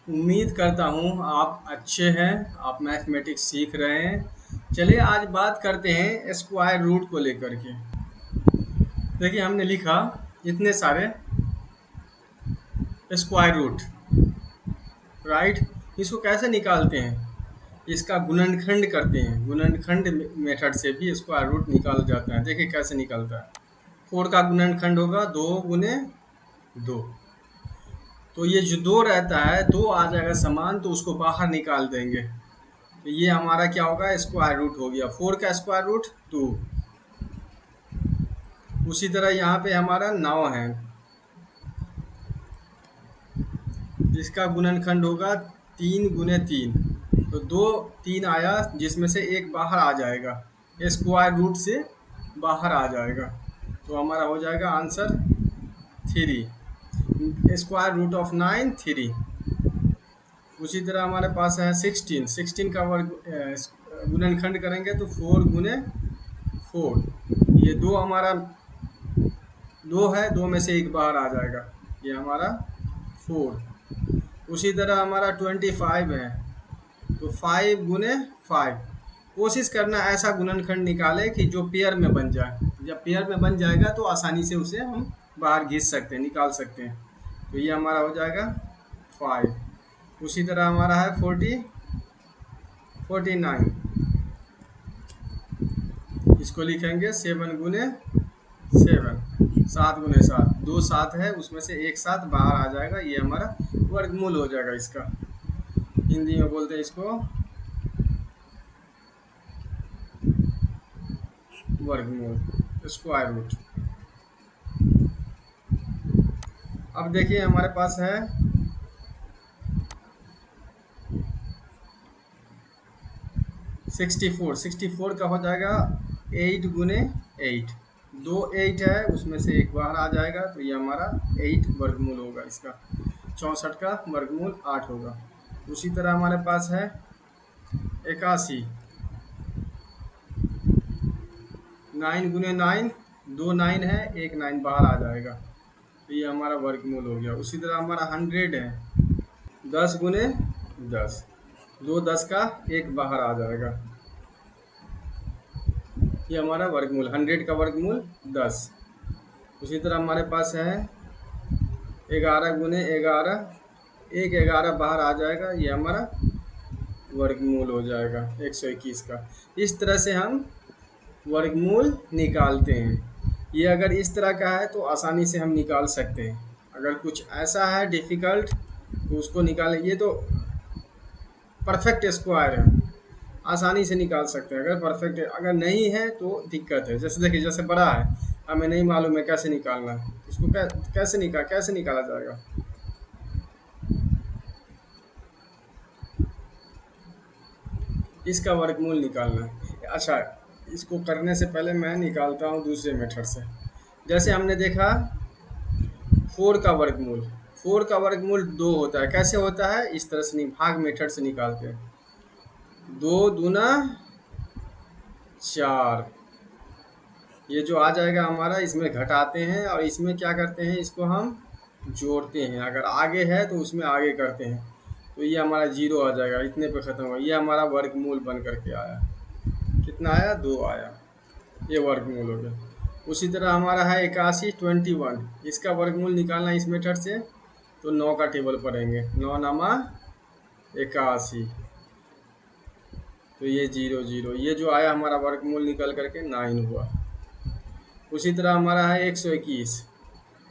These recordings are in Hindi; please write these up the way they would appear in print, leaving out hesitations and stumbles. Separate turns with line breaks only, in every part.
उम्मीद करता हूँ आप अच्छे हैं, आप मैथमेटिक्स सीख रहे हैं। चलिए आज बात करते हैं स्क्वायर रूट को लेकर के। देखिए हमने लिखा इतने सारे स्क्वायर रूट, राइट। इसको कैसे निकालते हैं? इसका गुणनखंड करते हैं, गुणनखंड मेथड से भी स्क्वायर रूट निकाला जाता है। देखिए कैसे निकलता है। 4 का गुणनखंड होगा 2 गुने 2। तो ये जो 2 रहता है 2 आ जाएगा समान, तो उसको बाहर निकाल देंगे। तो ये हमारा क्या होगा, स्क्वायर रूट हो गया। 4 का स्क्वायर रूट 2। उसी तरह यहाँ पे हमारा 9 है, जिसका गुणनखंड होगा 3 गुने 3। तो 2 3 आया, जिसमें से एक बाहर आ जाएगा, स्क्वायर रूट से बाहर आ जाएगा। तो हमारा हो जाएगा आंसर 3। Square root of 9 3। उसी तरह हमारे पास है 16। 16 का वर्ग गुणनखंड करेंगे तो 4 गुने 4। ये 2 हमारा 2 है, 2 में से एक बाहर आ जाएगा, ये हमारा 4। उसी तरह हमारा 25 है, तो 5 गुने 5। कोशिश करना ऐसा गुणनखंड निकाले कि जो पेयर में बन जाए। जब पेयर में बन जाएगा तो आसानी से उसे हम बाहर खींच सकते हैं, निकाल सकते हैं। तो ये हमारा हो जाएगा 5। उसी तरह हमारा है 49। इसको लिखेंगे 7 गुने 7। 7 गुने 7, 2 7 है, उसमें से एक 7 बाहर आ जाएगा। ये हमारा वर्गमूल हो जाएगा। इसका हिंदी में बोलते हैं इसको वर्गमूल, स्क्वायर रूट। अब देखिए हमारे पास है 64। 64 का हो जाएगा 8 गुने 8। 2 8 है, उसमें से एक बाहर आ जाएगा, तो ये हमारा 8 वर्गमूल होगा इसका। 64 का वर्गमूल 8 होगा। उसी तरह हमारे पास है 81। 9 गुने 9, 2 9 है, एक 9 बाहर आ जाएगा, तो ये हमारा वर्गमूल हो गया। उसी तरह हमारा 100 है, 10 गुने 10, 2 10 का एक बाहर आ जाएगा, ये हमारा वर्गमूल। 100 का वर्गमूल 10। उसी तरह हमारे पास है 11 गुने 11, एक 11 बाहर आ जाएगा, ये हमारा वर्गमूल हो जाएगा 121 का। इस तरह से हम वर्गमूल निकालते हैं। ये अगर इस तरह का है तो आसानी से हम निकाल सकते हैं। अगर कुछ ऐसा है डिफ़िकल्ट तो उसको निकालें। ये तो परफेक्ट स्क्वायर है, आसानी से निकाल सकते हैं अगर परफेक्ट है। अगर नहीं है तो दिक्कत है। जैसे देखिए, जैसे बड़ा है, हमें नहीं मालूम है कैसे निकालना है, इसको कैसे निकाला जाएगा। इसका वर्गमूल निकालना है। अच्छा, इसको करने से पहले मैं निकालता हूँ दूसरे मेथड से। जैसे हमने देखा 4 का वर्गमूल, 4 का वर्गमूल 2 होता है। कैसे होता है? इस तरह से भाग मेथड से निकालते हैं। 2 दूना 4, ये जो आ जाएगा हमारा, इसमें घटाते हैं और इसमें क्या करते हैं, इसको हम जोड़ते हैं। अगर आगे है तो उसमें आगे करते हैं, तो ये हमारा 0 आ जाएगा, इतने पे ख़त्म हो। ये हमारा वर्गमूल बन करके आया। कितना आया? 2 आया, ये वर्गमूल हो गया। उसी तरह हमारा है 81 21, इसका वर्गमूल निकालना इस मेथड से, तो 9 का टेबल पढ़ेंगे। 9 नामा 81, तो ये 0 0, ये जो आया हमारा वर्गमूल निकल करके 9 हुआ। उसी तरह हमारा है 121,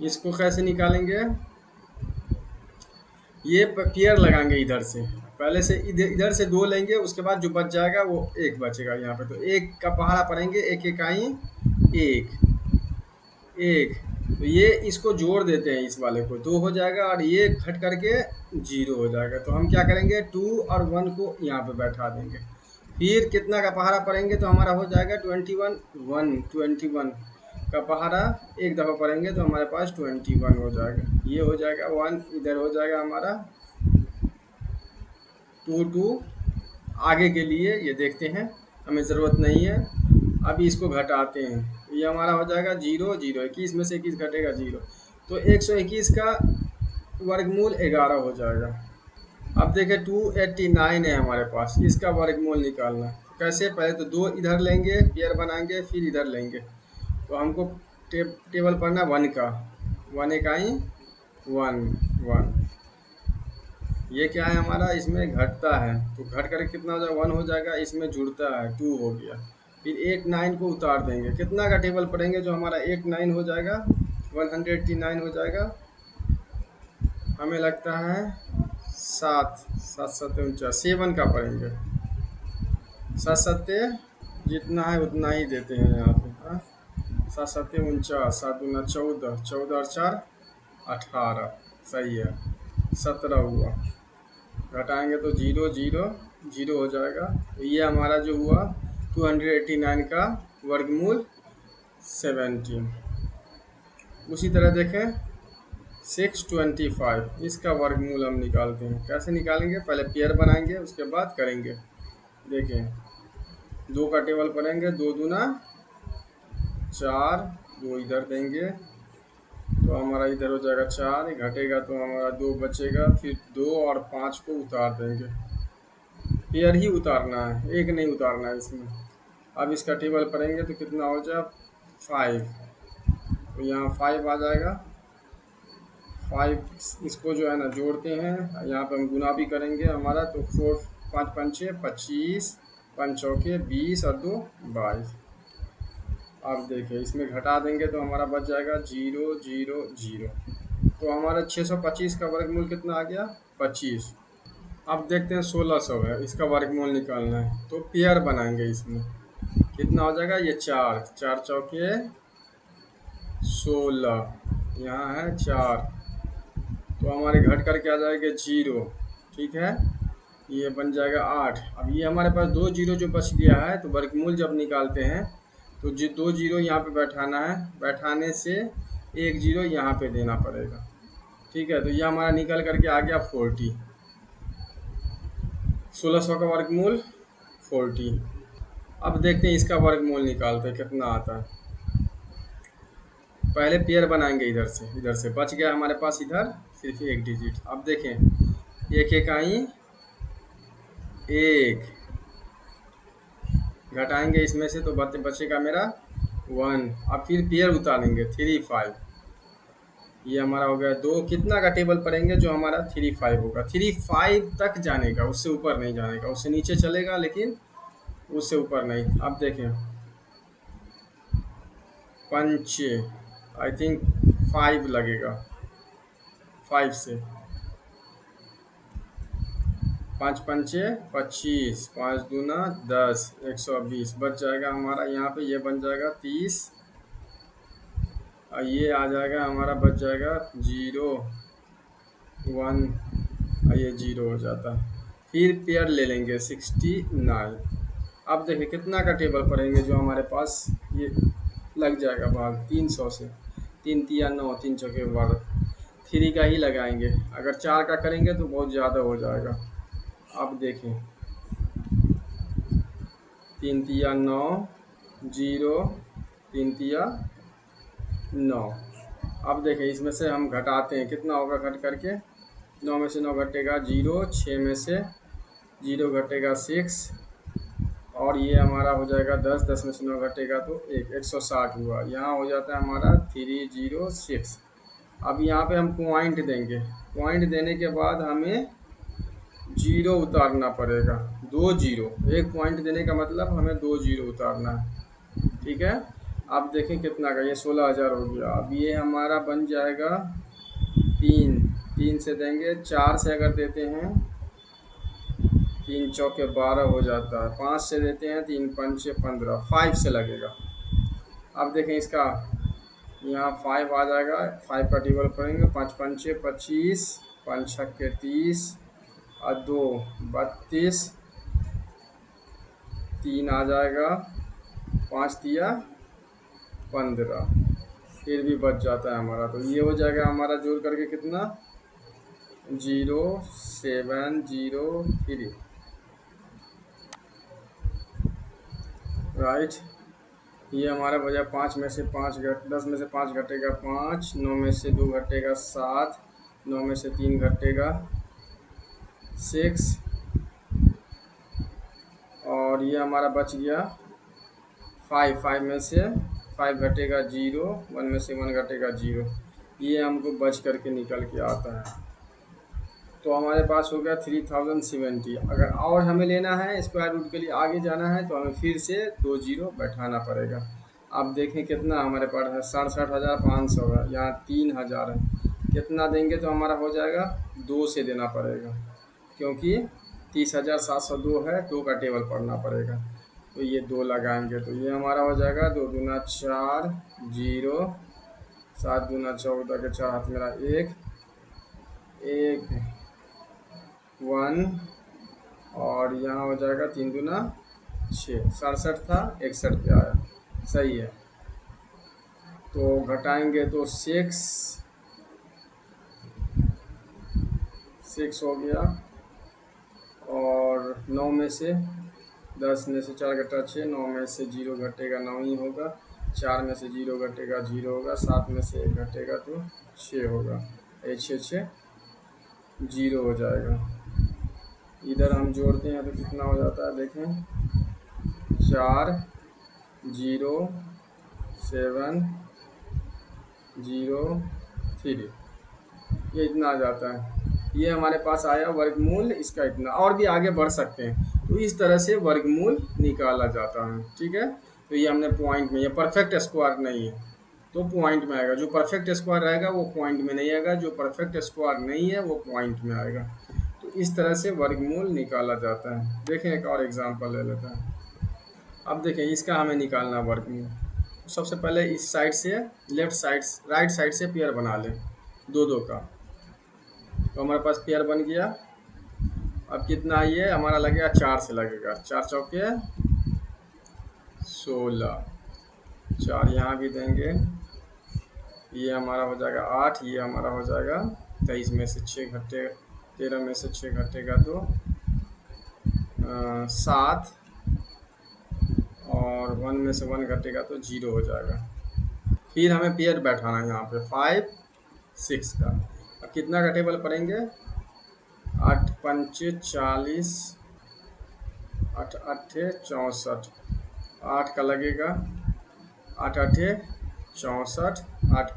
इसको कैसे निकालेंगे? ये पेयर लगाएंगे इधर से, पहले से इधर से 2 लेंगे, उसके बाद जो बच जाएगा वो 1 बचेगा यहाँ पे। तो 1 का पहाड़ा पढ़ेंगे, 1 इकाई 1 1, तो ये इसको जोड़ देते हैं, इस वाले को 2 हो जाएगा और ये घट करके 0 हो जाएगा। तो हम क्या करेंगे, 2 और 1 को यहाँ पे बैठा देंगे। फिर कितना का पहाड़ा पढ़ेंगे तो हमारा हो जाएगा 21 1, 21 का पहाड़ा एक दफ़ा पढ़ेंगे तो हमारे पास 21 हो जाएगा। ये हो जाएगा 1, इधर हो जाएगा हमारा 2 2। आगे के लिए ये देखते हैं, हमें ज़रूरत नहीं है। अभी इसको घटाते हैं, ये हमारा हो जाएगा 0 0, 21 में से 21 घटेगा 0, तो 121 का वर्गमूल 11 हो जाएगा। अब देखें 289 है हमारे पास, इसका वर्गमूल निकालना है। कैसे? पहले तो दो इधर लेंगे, पेयर बनाएंगे, फिर इधर लेंगे। तो हमको टेबल पढ़ना 1 का, 1 इकाई 1 1। ये क्या है हमारा, इसमें घटता है तो घट करके कितना हो जाएगा, 1 हो जाएगा। इसमें जुड़ता है 2 हो गया। फिर 89 को उतार देंगे, कितना का टेबल पढ़ेंगे जो हमारा 89 हो जाएगा, 189 हो जाएगा। हमें लगता है 7 7 7 49, 7 का पढ़ेंगे। 7 7 जितना है उतना ही देते हैं यहाँ पे। हाँ, 7 7 49, 7 दूना 14, 14 और 4 18, सही है। 17 हुआ, घटाएंगे तो 0 0 0 हो जाएगा। तो ये हमारा जो हुआ 289 का वर्गमूल 17। उसी तरह देखें 625, इसका वर्गमूल हम निकालते हैं। कैसे निकालेंगे? पहले पेयर बनाएंगे, उसके बाद करेंगे। देखें, 2 का टेबल पढ़ेंगे, 2 दूना 4, 2 इधर देंगे तो हमारा इधर हो जाएगा 4, घटेगा तो हमारा 2 बचेगा। फिर 2 और 5 को उतार देंगे, पेयर ही उतारना है, एक नहीं उतारना है इसमें। अब इसका टेबल पढ़ेंगे तो कितना हो जाए 5, तो यहाँ 5 आ जाएगा। 5 इसको जो है ना जोड़ते हैं, यहाँ पे हम गुना भी करेंगे हमारा, तो 4 5 पंचे 25, 5 चौके 20 और 2 22। अब देखिए इसमें घटा देंगे तो हमारा बच जाएगा 0 0 0। तो हमारा 625 का वर्गमूल कितना आ गया, 25। अब देखते हैं 1600 है, इसका वर्गमूल निकालना है। तो पेयर बनाएंगे, इसमें कितना हो जाएगा, ये 4 4 चौके 16, यहाँ है 4, तो हमारे घट करके आ जाएगा 0, ठीक है। ये बन जाएगा 8। अब ये हमारे पास 2 जीरो जो बच गया है, तो वर्गमूल जब निकालते हैं तो जो 2 जीरो यहाँ पे बैठाना है, बैठाने से 1 जीरो यहाँ पे देना पड़ेगा, ठीक है। तो ये हमारा निकल करके आ गया 40। 1600 का वर्गमूल 40। अब देखते हैं इसका वर्गमूल निकालते हैं कितना आता है। पहले पेयर बनाएंगे, इधर से बच गया हमारे पास इधर सिर्फ 1 डिजिट। अब देखें 1 इकाई 1, घटाएंगे इसमें से तो बचेगा मेरा 1। अब फिर पेयर उतारेंगे 3 5, ये हमारा हो गया 2। कितना का टेबल पढ़ेंगे जो हमारा 3 5 होगा, 3 5 तक जाने का, उससे ऊपर नहीं जाने का। उससे नीचे चलेगा लेकिन उससे ऊपर नहीं। अब देखें पंचे, आई थिंक 5 लगेगा, 5 से 5 पंचे 25, 5 दूना 10, 120 बच जाएगा हमारा। यहाँ पे ये बन जाएगा 30, और ये आ जाएगा हमारा, बच जाएगा 0 1, और ये 0 हो जाता। फिर पेयर ले लेंगे 69। अब देखिए कितना का टेबल पढ़ेंगे जो हमारे पास ये लग जाएगा भाग 300 से। 3 तिया 9, 3 चौके 12, 3 का ही लगाएंगे। अगर 4 का करेंगे तो बहुत ज़्यादा हो जाएगा। अब देखें 3 तिया 9, 0, 3 तिया 9। अब देखें इसमें से हम घटाते हैं, कितना होगा घट करके, 9 में से 9 घटेगा 0, 6 में से 0 घटेगा 6, और ये हमारा हो जाएगा 10, 10 में से 9 घटेगा तो 160 हुआ। यहाँ हो जाता है हमारा 306। अब यहाँ पे हम पॉइंट देंगे, पॉइंट देने के बाद हमें 0 उतारना पड़ेगा, 2 जीरो। एक पॉइंट देने का मतलब हमें 2 जीरो उतारना है, ठीक है। अब देखें कितना का, ये 16,000 हो गया। अब ये हमारा बन जाएगा 3 से देंगे, 4 से अगर देते हैं 3 चौके 12 हो जाता है, 5 से देते हैं 3 पंचे 15, 5 से लगेगा। अब देखें इसका, यहाँ 5 आ जाएगा, 5 का टेबल पढ़ेंगे, 5 पंचे 25, 5 छक्के 30, और 2 32, 3 आ जाएगा, 5 तिया 15, फिर भी बच जाता है हमारा। तो ये हो जाएगा हमारा जोड़ करके कितना, 0 7 0 3, राइट। ये हमारा बजा 5 में से 5 घट 10 में से 5 घटेगा 5, 9 में से 2 घटेगा 7, 9 में से 3 घटेगा 6 और ये हमारा बच गया 5। 5 में से 5 घटेगा 0, 1 में से 1 घटेगा 0। ये हमको बच करके निकल के आता है। तो हमारे पास हो गया 3070। अगर और हमें लेना है स्क्वायर रूट के लिए आगे जाना है तो हमें फिर से 2 जीरो बैठाना पड़ेगा। अब देखें कितना हमारे पास है, 67,500 है, यहाँ 3000 है। कितना देंगे तो हमारा हो जाएगा, 2 से देना पड़ेगा क्योंकि 30,702 है, 2 का टेबल पढ़ना पड़ेगा। तो ये 2 लगाएंगे तो ये हमारा हो जाएगा 2 दूना 4 0, 7 दूना 14 के 4 हाथ मेरा 1 1 1 और यहाँ हो जाएगा 3 दूना 6, 67 था 61 पे आया, सही है। तो घटाएंगे तो 6 हो गया और 9 में से 10 में से 4 घटा 6, 9 में से 0 घटेगा 9 ही होगा, 4 में से 0 घटेगा 0 होगा, 7 में से 1 घटेगा तो 6 होगा, 6 6 0 हो जाएगा। इधर हम जोड़ते हैं तो कितना हो जाता है देखें, 4 0 7 0 3, ये इतना आ जाता है। ये हमारे पास आया वर्गमूल इसका इतना। और भी आगे बढ़ सकते हैं, तो इस तरह से वर्गमूल निकाला जाता है। ठीक है, तो ये हमने पॉइंट में, ये परफेक्ट स्क्वायर नहीं है तो पॉइंट में आएगा। जो परफेक्ट स्क्वायर रहेगा वो पॉइंट में नहीं आएगा, जो परफेक्ट स्क्वायर नहीं है वो पॉइंट में आएगा। तो इस तरह से वर्गमूल निकाला जाता है। देखें एक और एग्जाम्पल ले लेते हैं। अब देखें इसका हमें निकालना वर्गमूल। सबसे पहले इस साइड से लेफ्ट साइड राइट साइड से पेयर बना लें, 2 2 का। तो हमारे पास पेयर बन गया। अब कितना ये हमारा लगेगा, 4 से लगेगा, 4 चौके 16, 4 यहाँ भी देंगे, ये हमारा हो जाएगा 8, ये हमारा हो जाएगा 23 में से 6 घटे 13 में से 6 घटेगा तो 7 और 1 में से 1 घटेगा तो 0 हो जाएगा। फिर हमें पेयर बैठाना है यहाँ पे 5 6 का। अब कितना का टेबल पढ़ेंगे, 8 पंचे 40, 8 अट्ठे 64, 8 का लगेगा 8 अट्ठे 64, 8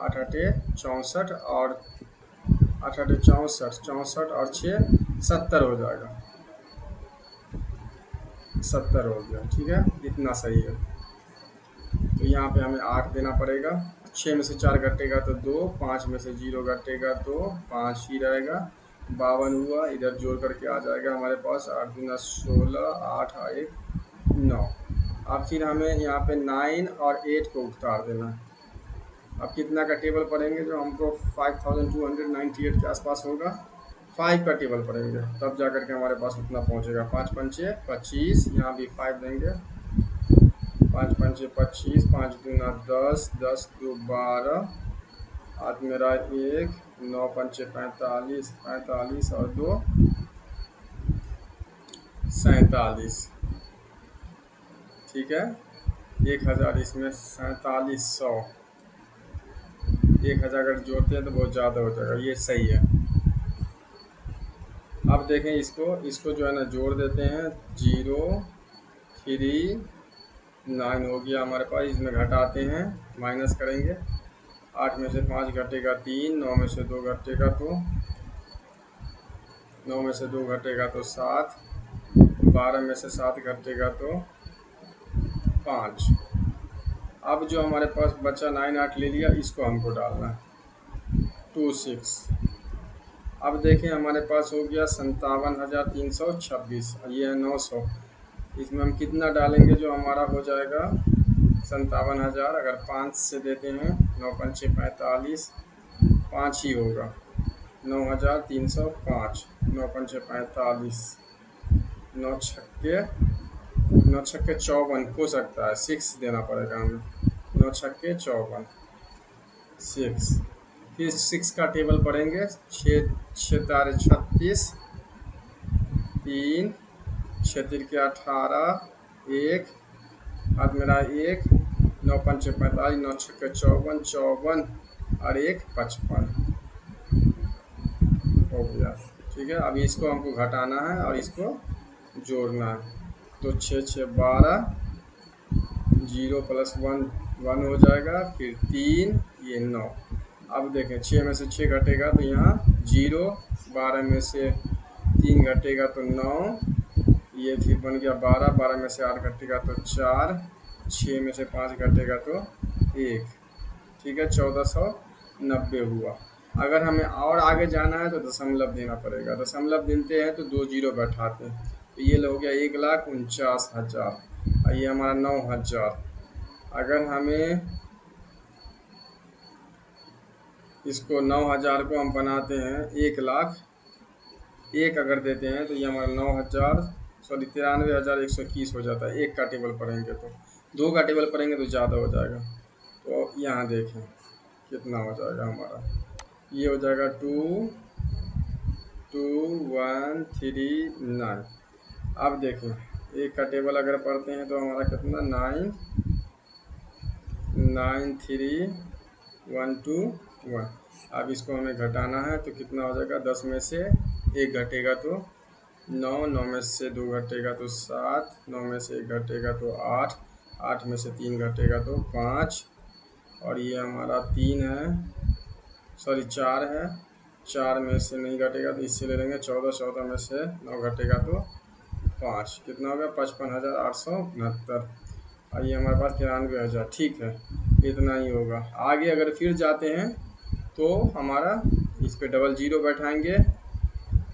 8 अट्ठे 64 और 8 अट्ठे 64, 64 और 6 70 हो जाएगा, 70 हो गया। ठीक है, इतना सही है। तो यहाँ पे हमें 8 देना पड़ेगा, 6 में से 4 घटेगा तो 2, 5 में से 0 घटेगा तो 5 ही रहेगा, 52 हुआ। इधर जोड़ करके आ जाएगा हमारे पास 8 दूना 16, 8 1 9। अब फिर हमें यहाँ पे 9 और 8 को उतार देना। अब कितना का टेबल पढ़ेंगे जो हमको 5298 के आसपास होगा, 5 का टेबल पढ़ेंगे तब जा करके हमारे पास उतना पहुँचेगा। 5 पंचे 25, यहाँ भी 5 देंगे, 5 पंचे 25, 5 दूना 10, 10 दो 12, हाथ मेरा 1, 9 पंचे 45, 45 और 2 47। ठीक है, 1000 इसमें 4700, 1000 अगर जोड़ते हैं तो बहुत ज़्यादा हो जाएगा, ये सही है। अब देखें इसको जो है ना जोड़ देते हैं, 0 3 9 हो गया हमारे पास। इसमें घटाते हैं, माइनस करेंगे, 8 में से 5 घटेगा 3, 9 में से 2 घटेगा तो 9 में से 2 घटेगा तो 7, 12 में से 7 घटेगा तो 5। अब जो हमारे पास बचा 9 8 ले लिया, इसको हमको डालना है 2 6। अब देखें हमारे पास हो गया 57,326, ये है 900। इसमें हम कितना डालेंगे जो हमारा हो जाएगा 57,000। अगर 5 से देते हैं, 9 पंचे 45, 5 ही होगा, 9,305, 9 पंचे 45, 9 छक्के 54 हो सकता है, 6 देना पड़ेगा हमें, 9 छक्के 54 6। फिर 6 का टेबल पढ़ेंगे, 6 6 तारे 36, 3 6 तिरके 18, 1 हाथ मेरा 1, 9 पंचे 45, 9 छक्के 54, 54 और 1 55 हो गया। ठीक है, अभी इसको हमको घटाना है और इसको जोड़ना है। तो 6 6 12, 0 + 1 1 हो जाएगा, फिर 3, ये 9। अब देखें 6 में से 6 घटेगा तो यहाँ 0, 12 में से 3 घटेगा तो 9, ये फिर बन गया 12, 12 में से 8 घटेगा तो 4, 6 में से 5 घटेगा तो 1। ठीक है, 1490 हुआ। अगर हमें और आगे जाना है तो दशमलव देना पड़ेगा। दशमलव देते हैं तो 2 0 बैठाते हैं, तो ये हो गया 1,49,000 और ये हमारा 9,000। अगर हमें इसको 9,000 को हम बनाते हैं 1 लाख, 1 अगर देते हैं तो ये हमारा 9,000 सॉरी 93,121 हो जाता है। 1 का टेबल पढ़ेंगे तो, 2 का टेबल पढ़ेंगे तो ज़्यादा हो जाएगा। तो यहाँ देखें कितना हो जाएगा हमारा, ये हो जाएगा 2,2,1,3,9। अब देखें 1 का टेबल अगर पढ़ते हैं तो हमारा कितना 9,9,3,1,2,1। अब इसको हमें घटाना है तो कितना हो जाएगा, 10 में से 1 घटेगा तो 9, 9 में से 2 घटेगा तो 7, 9 में से 1 घटेगा तो 8, 8 में से 3 घटेगा तो 5, और ये हमारा 3 है सॉरी 4 है, 4 में से नहीं घटेगा तो इससे ले लेंगे 14, 14 में से 9 घटेगा तो 5, कितना हो गया 55,869। और ये हमारे पास 93,000। ठीक है, इतना ही होगा। आगे अगर फिर जाते हैं तो हमारा इस पे डबल 0 बैठाएंगे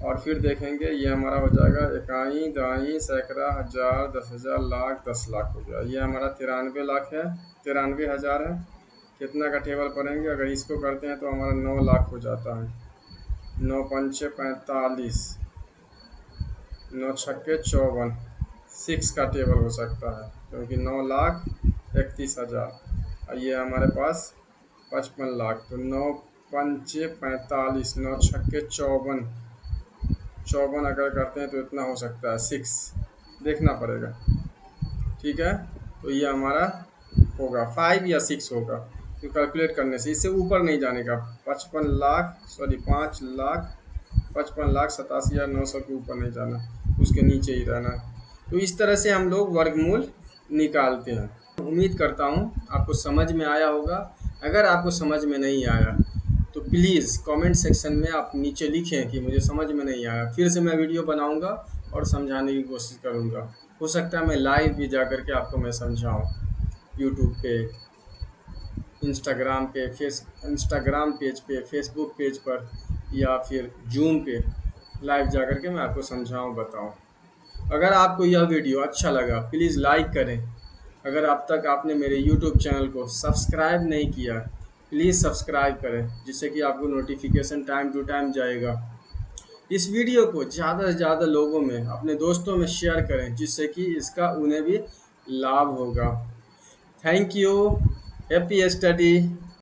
और फिर देखेंगे ये हमारा हो जाएगा इकाई, दहाई, सैकड़ा, हज़ार, 10,000, लाख, 10 लाख हो गया। ये हमारा 93 लाख है, 93,000 है। कितना का टेबल पढ़ेंगे, अगर इसको करते हैं तो हमारा 9 लाख हो जाता है। 9 पंचे 45, 9 छक्के 54, 6 का टेबल हो सकता है क्योंकि 9,31,000। और ये हमारे पास 55 लाख, तो 9 पंचे 45, 9 छक्के 54, 54 अगर करते हैं तो इतना हो सकता है 6, देखना पड़ेगा। ठीक है, तो ये हमारा होगा 5 या 6 होगा, तो कैलकुलेट करने से इससे ऊपर नहीं जाने का। 55 लाख सॉरी 5,55,87,900 के ऊपर नहीं जाना, उसके नीचे ही रहना। तो इस तरह से हम लोग वर्गमूल निकालते हैं। उम्मीद करता हूँ आपको समझ में आया होगा। अगर आपको समझ में नहीं आया तो प्लीज़ कमेंट सेक्शन में आप नीचे लिखें कि मुझे समझ में नहीं आया। फिर से मैं वीडियो बनाऊंगा और समझाने की कोशिश करूंगा। हो सकता है मैं लाइव भी जा कर के आपको मैं समझाऊं, यूट्यूब पे, इंस्टाग्राम पेज पे, फेसबुक पेज पर, या फिर जूम पे लाइव जा कर के मैं आपको समझाऊं, बताऊं। अगर आपको यह वीडियो अच्छा लगा प्लीज़ लाइक करें। अगर अब तक आपने मेरे यूट्यूब चैनल को सब्सक्राइब नहीं किया प्लीज़ सब्सक्राइब करें, जिससे कि आपको नोटिफिकेशन टाइम टू टाइम जाएगा। इस वीडियो को ज़्यादा से ज़्यादा लोगों में, अपने दोस्तों में शेयर करें, जिससे कि इसका उन्हें भी लाभ होगा। Thank you, happy study.